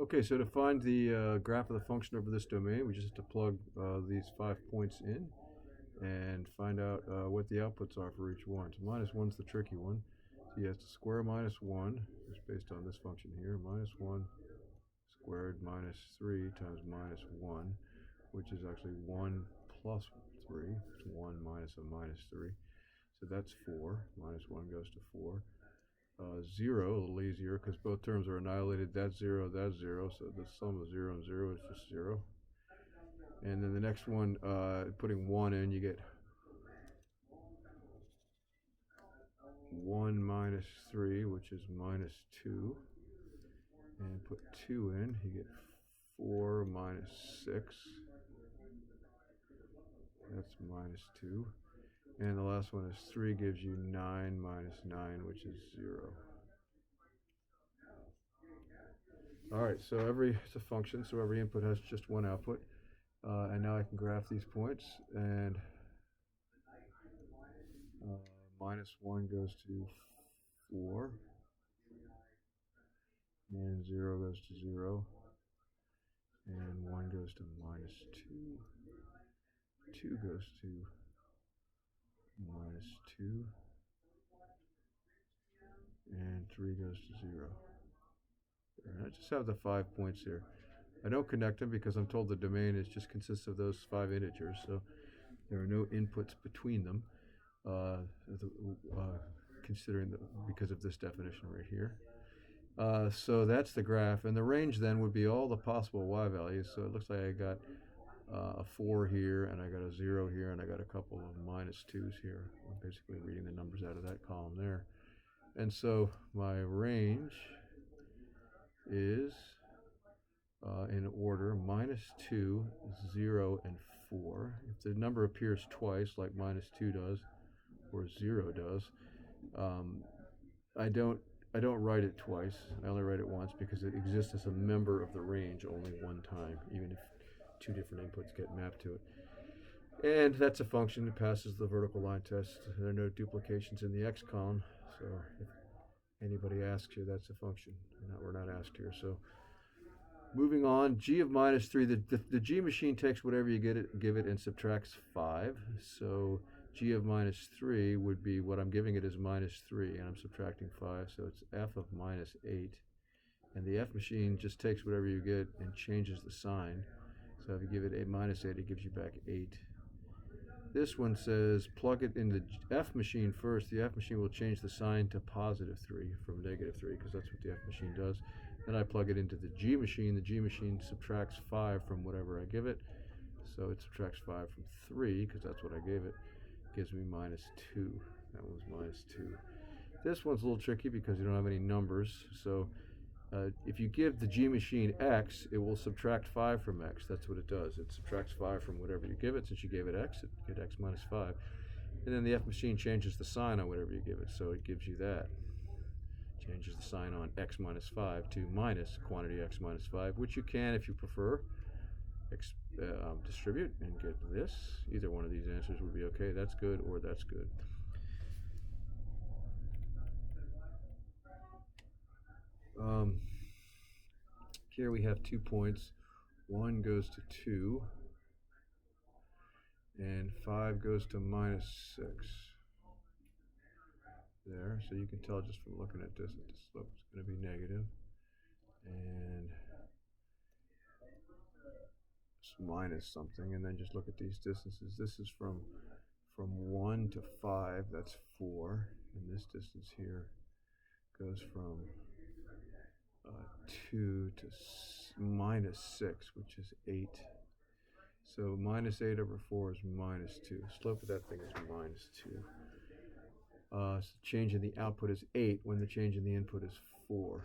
Okay, so to find the graph of the function over this domain, we just have to plug these 5 points in and find out what the outputs are for each one. So minus 1's the tricky one. So you have to square minus 1, just based on this function here, minus 1 squared minus 3 times minus 1, which is actually 1 plus 3. It's 1 minus a minus 3. So that's 4. Minus 1 goes to 4. 0, a little easier because both terms are annihilated. That's 0, that's 0. So the sum of 0 and 0 is just 0. And then the next one, putting 1 in, you get 1 minus 3, which is minus 2. And put 2 in, you get 4 minus 6. That's minus 2. And the last one is 3 gives you 9 minus 9, which is 0. All right, so it's a function, so every input has just one output. And now I can graph these points, and minus 1 goes to 4, and 0 goes to 0, and 1 goes to minus 2, 2 goes to minus 2, and 3 goes to 0. And I just have the 5 points here. I don't connect them because I'm told the domain just consists of those 5 integers, so there are no inputs between them, because of this definition right here. So that's the graph, and the range then would be all the possible y values. So it looks like I got a 4 here, and I got a 0 here, and I got a couple of minus 2's here. I'm basically reading the numbers out of that column there. And so my range is in order minus 2, 0, and 4. If the number appears twice, like minus 2 does, or 0 does, I don't write it twice. I only write it once because it exists as a member of the range only one time, even if 2 different inputs get mapped to it. And that's a function that passes the vertical line test. There are no duplications in the x column, so if anybody asks you, that's a function. We're not asked here. So moving on, g of minus 3, the g machine takes whatever you give it and subtracts 5. So g of minus 3 would be, what I'm giving it is minus 3, and I'm subtracting 5, so it's f of minus 8. And the f machine just takes whatever you get and changes the sign. So if you give it a minus 8, it gives you back 8. This one says plug it in the f machine first. The f machine will change the sign to positive 3 from negative 3, because that's what the f machine does. Then I plug it into the g machine. The g machine subtracts 5 from whatever I give it. So it subtracts 5 from 3, because that's what I gave it. Gives me minus 2. That was minus 2. This one's a little tricky because you don't have any numbers. So if you give the g machine x, it will subtract 5 from x. That's what it does. It subtracts 5 from whatever you give it. Since you gave it x, it get x minus 5. And then the f machine changes the sign on whatever you give it. So it gives you that. Changes the sign on x minus 5 to minus quantity x minus 5, which you can, if you prefer, distribute and get this. Either one of these answers would be okay. That's good, or that's good. Here we have 2 points. 1 goes to 2, and 5 goes to minus 6. There, so you can tell just from looking at this that the slope is going to be negative. And it's minus something, and then just look at these distances. This is from 1 to 5, that's 4, and this distance here goes from 2 to minus 6, which is 8. So minus 8 over 4 is minus 2. Slope of that thing is minus 2. So change in the output is 8 when the change in the input is 4.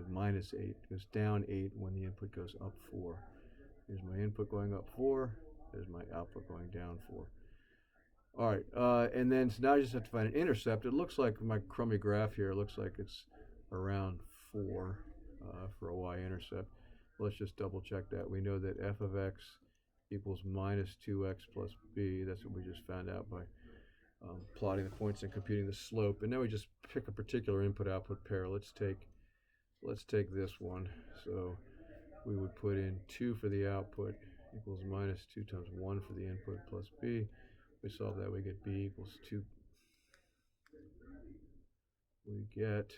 Minus 8 goes down 8 when the input goes up 4. Here's my input going up 4. There's my output going down 4. All right, and then so now I just have to find an intercept. It looks like my crummy graph here. It looks like it's around 4 for a y-intercept. Let's just double check that. We know that f of x equals minus 2x plus b. That's what we just found out by plotting the points and computing the slope. And now we just pick a particular input-output pair. Let's take this one. So we would put in 2 for the output equals minus 2 times 1 for the input plus b. We solve that, we get b equals 2. We get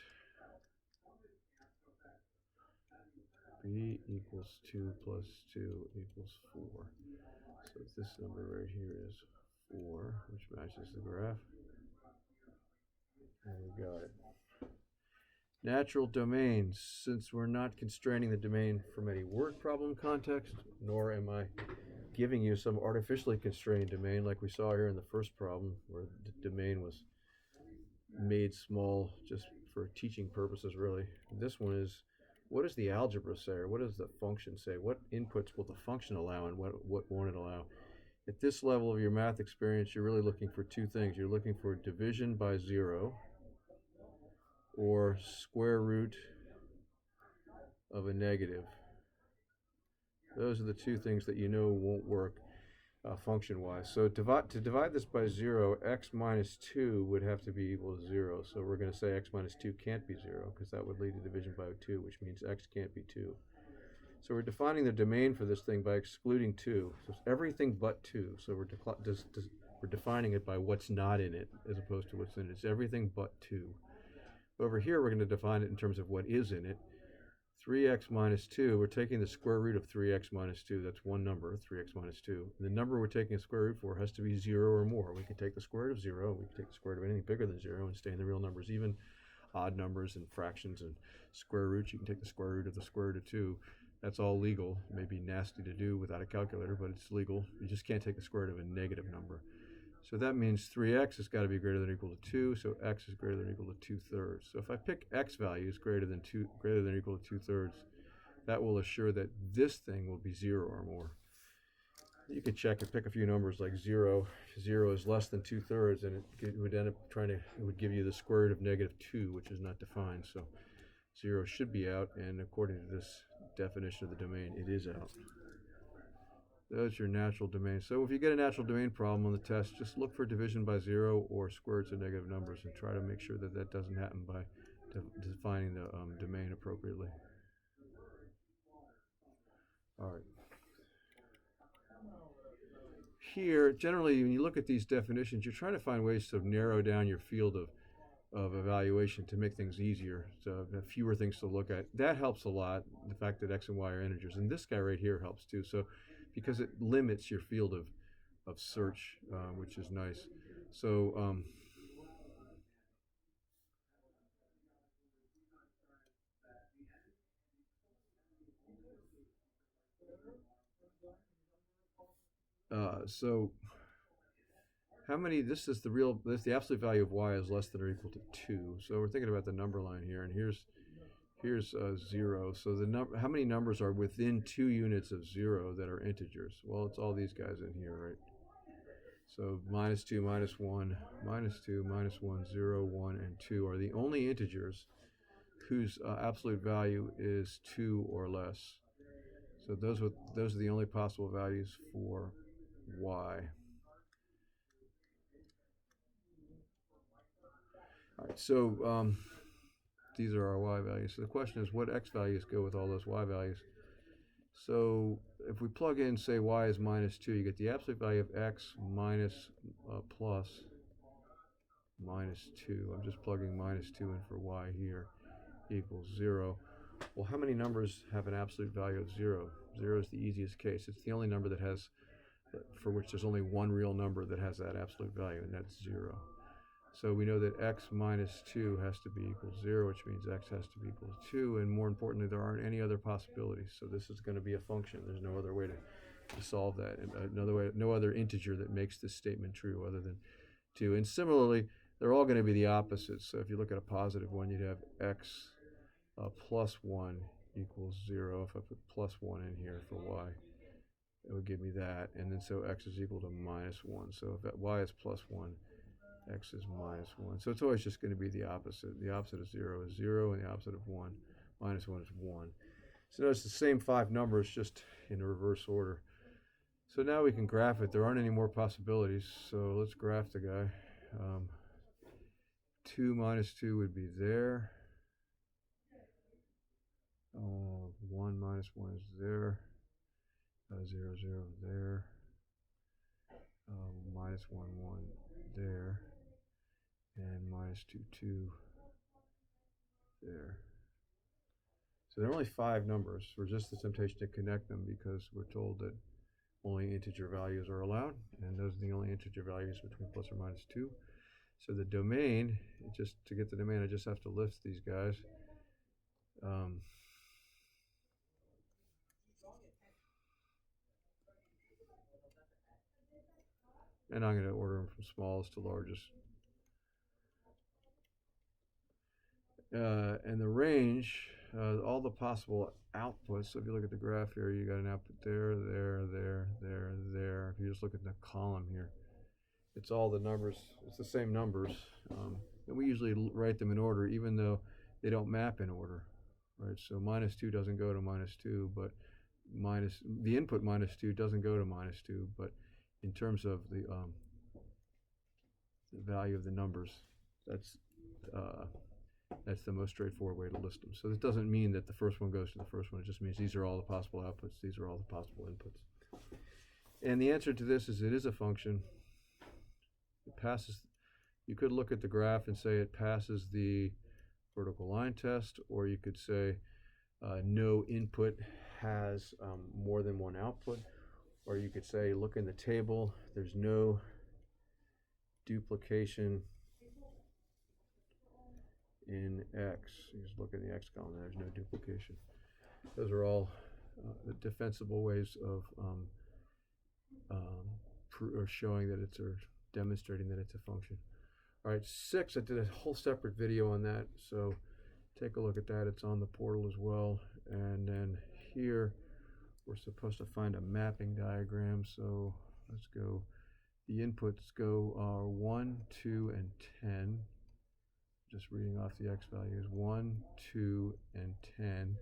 b equals 2 plus 2 equals 4. So this number right here is 4, which matches the graph. And we got it. Natural domains. Since we're not constraining the domain from any word problem context, nor am I giving you some artificially constrained domain like we saw here in the first problem, where the domain was made small just for teaching purposes, really. This one is, what does the algebra say, or what does the function say? What inputs will the function allow, and what won't it allow? At this level of your math experience, you're really looking for two things. You're looking for division by 0, or square root of a negative. Those are the two things that you know won't work function-wise. So to divide this by 0, x minus 2 would have to be equal to 0. So we're going to say x minus 2 can't be 0, because that would lead to division by 2, which means x can't be 2. So we're defining the domain for this thing by excluding 2. So it's everything but 2. So we're defining it by what's not in it as opposed to what's in it. It's everything but 2. Over here, we're going to define it in terms of what is in it. 3x minus 2, we're taking the square root of 3x minus 2. That's one number, 3x minus 2. And the number we're taking a square root for has to be 0 or more. We can take the square root of 0. We can take the square root of anything bigger than 0 and stay in the real numbers. Even odd numbers and fractions and square roots, you can take the square root of the square root of 2. That's all legal. It may be nasty to do without a calculator, but it's legal. You just can't take the square root of a negative number. So that means 3x has got to be greater than or equal to 2, so x is greater than or equal to 2/3. So if I pick x values greater than or equal to 2/3, that will assure that this thing will be 0 or more. You could check and pick a few numbers like 0. 0 is less than 2/3, and it would end up it would give you the square root of negative 2, which is not defined. So 0 should be out, and according to this definition of the domain, it is out. That's your natural domain. So if you get a natural domain problem on the test, just look for division by 0 or square roots of negative numbers, and try to make sure that that doesn't happen by defining the domain appropriately. All right. Here, generally, when you look at these definitions, you're trying to find ways to narrow down your field of evaluation to make things easier, so have fewer things to look at. That helps a lot, the fact that x and y are integers. And this guy right here helps too, so because it limits your field of search, which is nice. So so how many, this is the absolute value of y is less than or equal to 2. So we're thinking about the number line here, and here's 0. So how many numbers are within 2 units of 0 that are integers? Well, it's all these guys in here, right? So minus 2, minus 1, minus 2, minus 1, 0, 1, and 2 are the only integers whose absolute value is 2 or less. So those are the only possible values for y. All right, so these are our y values. So the question is, what x values go with all those y values? So if we plug in, say, y is minus 2, you get the absolute value of x minus plus minus 2. I'm just plugging minus 2 in for y here, equals 0. Well, how many numbers have an absolute value of 0? 0 is the easiest case. It's the only number for which there's only one real number that has that absolute value, and that's 0. So we know that x minus 2 has to be equal to 0, which means x has to be equal to 2, and more importantly, there aren't any other possibilities. So this is going to be a function. There's no other way to solve that. No other integer that makes this statement true other than 2. And similarly, they're all going to be the opposites. So if you look at a positive one, you'd have x plus 1 equals 0. If I put plus 1 in here for y, it would give me that. And then so x is equal to minus 1. So if y is plus 1, x is minus 1. So it's always just going to be the opposite. The opposite of 0 is 0, and the opposite of 1, minus 1 is 1. So notice the same 5 numbers, just in reverse order. So now we can graph it. There aren't any more possibilities, so let's graph the guy. 2 minus 2 would be there. 1 minus 1 is there, 0, 0 there, minus 1, 1 there, and minus 2, 2 there. So there are only 5 numbers. Resist the temptation to connect them because we're told that only integer values are allowed, and those are the only integer values between plus or minus 2. So the domain, just to get the domain, I just have to list these guys. And I'm going to order them from smallest to largest. And the range, all the possible outputs. So if you look at the graph here, you got an output there, there, there, there, there. If you just look at the column here, it's all the numbers. It's the same numbers. And we usually write them in order, even though they don't map in order, right? So minus 2 doesn't go to minus 2, but the input minus 2 doesn't go to minus 2, but in terms of the value of the numbers, that's the most straightforward way to list them. So this doesn't mean that the first one goes to the first one. It just means these are all the possible outputs. These are all the possible inputs. And the answer to this is it is a function. It passes. You could look at the graph and say it passes the vertical line test, or you could say no input has more than one output, or you could say look in the table, there's no duplication in X. You just look in the X column, there's no duplication. Those are all the defensible ways of showing that it's, or demonstrating that it's a function. All right, 6, I did a whole separate video on that, so take a look at that. It's on the portal as well. And then here, we're supposed to find a mapping diagram, so let's go. The inputs go 1, 2, and 10. Just reading off the X values, 1, 2, and 10.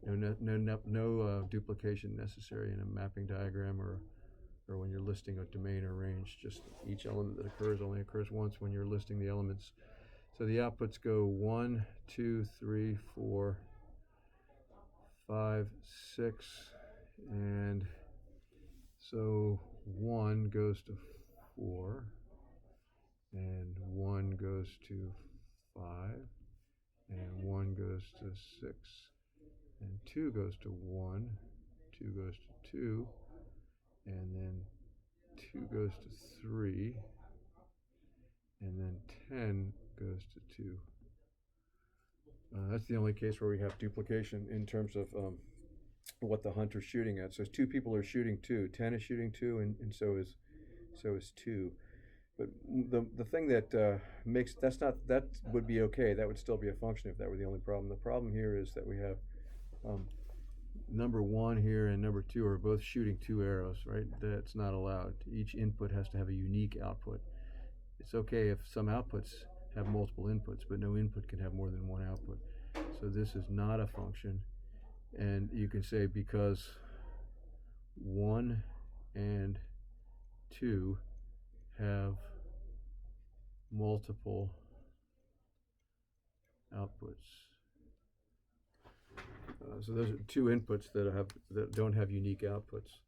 No duplication necessary in a mapping diagram or when you're listing a domain or range. Just each element that occurs only occurs once when you're listing the elements. So the outputs go 1, 2, 3, 4, 5, 6, and so 1 goes to 4, and 1 goes to 5, and 1 goes to 6, and 2 goes to 1, 2 goes to 2, and then 2 goes to 3, and then 10 goes to 2. That's the only case where we have duplication in terms of what the hunter's shooting at. So 2 people are shooting 2, 10 is shooting 2, and so is 2. But the thing that makes that would be okay. That would still be a function if that were the only problem. The problem here is that we have number 1 here and number 2 are both shooting 2 arrows, right? That's not allowed. Each input has to have a unique output. It's okay if some outputs have multiple inputs, but no input can have more than one output. So this is not a function. And you can say because 1 and 2 have multiple outputs. So those are 2 inputs that don't have unique outputs.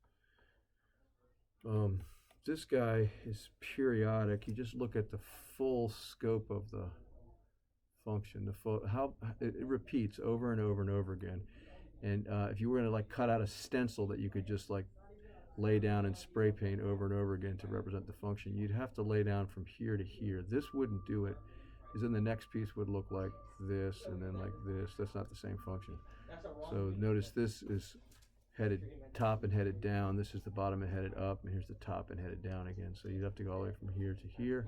This guy is periodic. You just look at the full scope of the function. How it repeats over and over and over again. And if you were going to like cut out a stencil that you could just like lay down and spray paint over and over again to represent the function, you'd have to lay down from here to here. This wouldn't do it, because then the next piece would look like this and then like this. That's not the same function. So notice this is headed top and headed down. This is the bottom and headed up, and here's the top and headed down again. So you'd have to go all the way from here to here,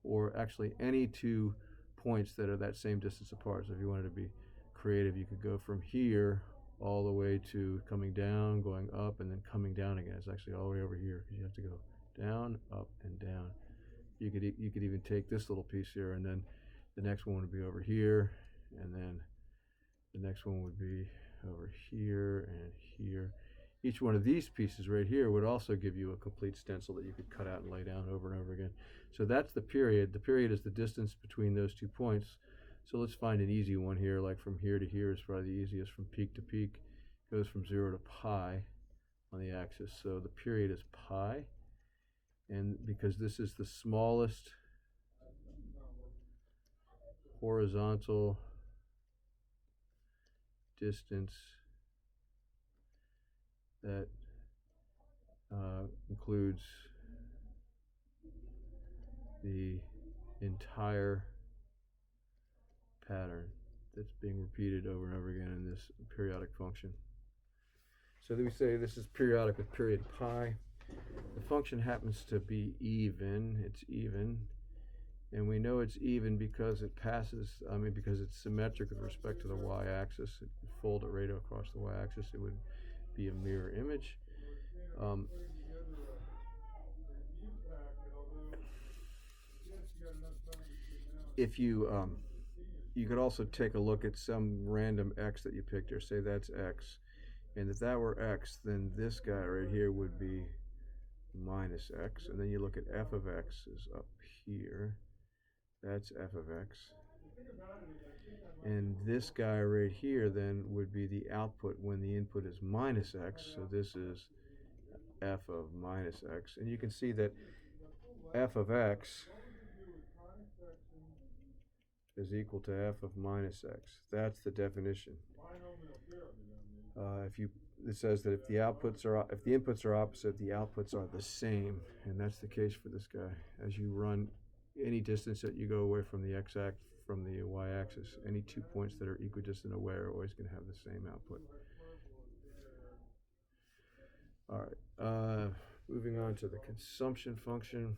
or actually any 2 points that are that same distance apart. So if you wanted to be creative, you could go from here all the way to coming down, going up, and then coming down again. It's actually all the way over here, because you have to go down, up, and down. You could even take this little piece here, and then the next one would be over here, and then the next one would be over here and here. Each one of these pieces right here would also give you a complete stencil that you could cut out and lay down over and over again. So that's the period. The period is the distance between those 2 points. So let's find an easy one here, like from here to here is probably the easiest, from peak to peak. goes from 0 to pi on the axis. So the period is pi, and because this is the smallest horizontal distance that includes the entire pattern that's being repeated over and over again in this periodic function. So then we say this is periodic with period pi. The function happens to be even. It's even. And we know it's even because it passes, because it's symmetric with respect to the y-axis. If you fold it right across the y-axis, it would be a mirror image. If you you could also take a look at some random x that you picked here, say that's x, and if that were x, then this guy right here would be minus x, and then you look at f of x is up here, that's f of x, and this guy right here then would be the output when the input is minus x, so this is f of minus x, and you can see that f of x is equal to f of minus x. That's the definition. It says that if the inputs are opposite, the outputs are the same, and that's the case for this guy. As you run any distance that you go away from the x-axis, from the y-axis, any 2 points that are equidistant away are always going to have the same output. All right, moving on to the consumption function.